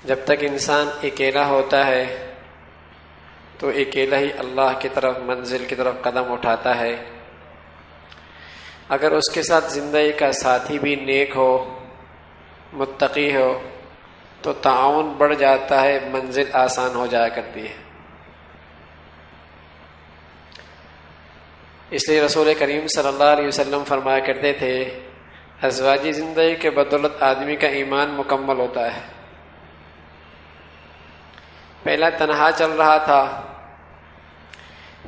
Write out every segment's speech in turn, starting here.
جب تک انسان اکیلا ہوتا ہے تو اکیلا ہی اللہ کی طرف منزل کی طرف قدم اٹھاتا ہے۔ اگر اس کے ساتھ زندگی کا ساتھی بھی نیک ہو، متقی ہو، تو تعاون بڑھ جاتا ہے، منزل آسان ہو جایا کرتی ہے۔ اس لیے رسول کریم صلی اللہ علیہ وسلم فرمایا کرتے تھے، ازواجی زندگی کے بدولت آدمی کا ایمان مکمل ہوتا ہے۔ پہلا تنہا چل رہا تھا،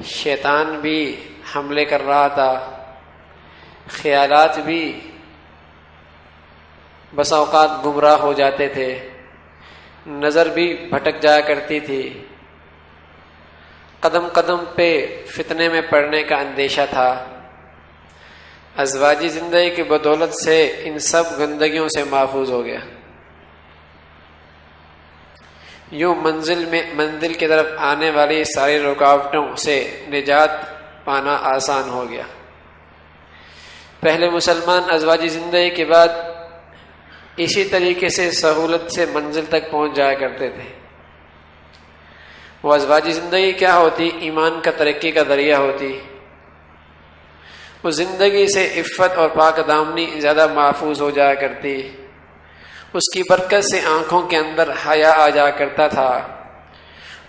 شیطان بھی حملے کر رہا تھا، خیالات بھی بس اوقات گمراہ ہو جاتے تھے، نظر بھی بھٹک جایا کرتی تھی، قدم قدم پہ فتنے میں پڑنے کا اندیشہ تھا۔ ازواجی زندگی کی بدولت سے ان سب گندگیوں سے محفوظ ہو گیا، یوں منزل کی طرف آنے والی ساری رکاوٹوں سے نجات پانا آسان ہو گیا۔ پہلے مسلمان ازواجی زندگی کے بعد اسی طریقے سے سہولت سے منزل تک پہنچ جایا کرتے تھے۔ وہ ازواجی زندگی کیا ہوتی؟ ایمان کا ترقی کا ذریعہ ہوتی۔ اس زندگی سے عفت اور پاک دامنی زیادہ محفوظ ہو جایا کرتی، اس کی برکت سے آنکھوں کے اندر حیا آ جایا کرتا تھا،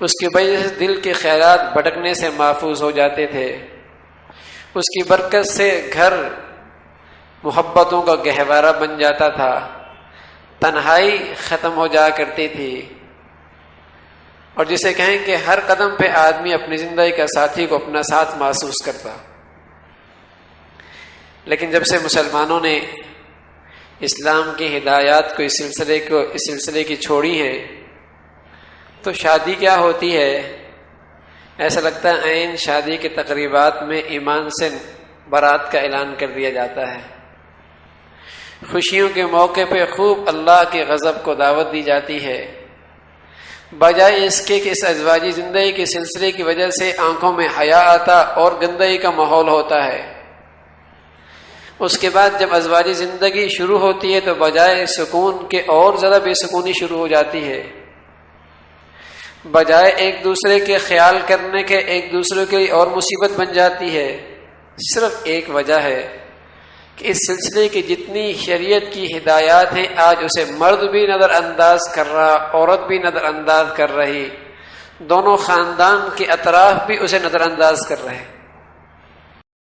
اس کی وجہ سے دل کے خیالات بھٹکنے سے محفوظ ہو جاتے تھے، اس کی برکت سے گھر محبتوں کا گہوارہ بن جاتا تھا، تنہائی ختم ہو جایا کرتی تھی، اور جسے کہیں کہ ہر قدم پہ آدمی اپنی زندگی کا ساتھی کو اپنا ساتھ محسوس کرتا۔ لیکن جب سے مسلمانوں نے اسلام کی ہدایات کو اس سلسلے کی چھوڑی ہے، تو شادی کیا ہوتی ہے؟ ایسا لگتا ہے عین شادی کے تقریبات میں ایمان سے برات کا اعلان کر دیا جاتا ہے، خوشیوں کے موقع پہ خوب اللہ کے غضب کو دعوت دی جاتی ہے، بجائے اس کے کہ اس ازواجی زندگی کے سلسلے کی وجہ سے آنکھوں میں حیا آتا اور گندگی کا ماحول ہوتا ہے۔ اس کے بعد جب ازواجی زندگی شروع ہوتی ہے تو بجائے سکون کے اور زیادہ بے سکونی شروع ہو جاتی ہے، بجائے ایک دوسرے کے خیال کرنے کے ایک دوسرے کے اور مصیبت بن جاتی ہے۔ صرف ایک وجہ ہے کہ اس سلسلے کی جتنی شریعت کی ہدایات ہیں آج اسے مرد بھی نظر انداز کر رہا، عورت بھی نظر انداز کر رہی، دونوں خاندان کے اطراف بھی اسے نظر انداز کر رہے ہیں۔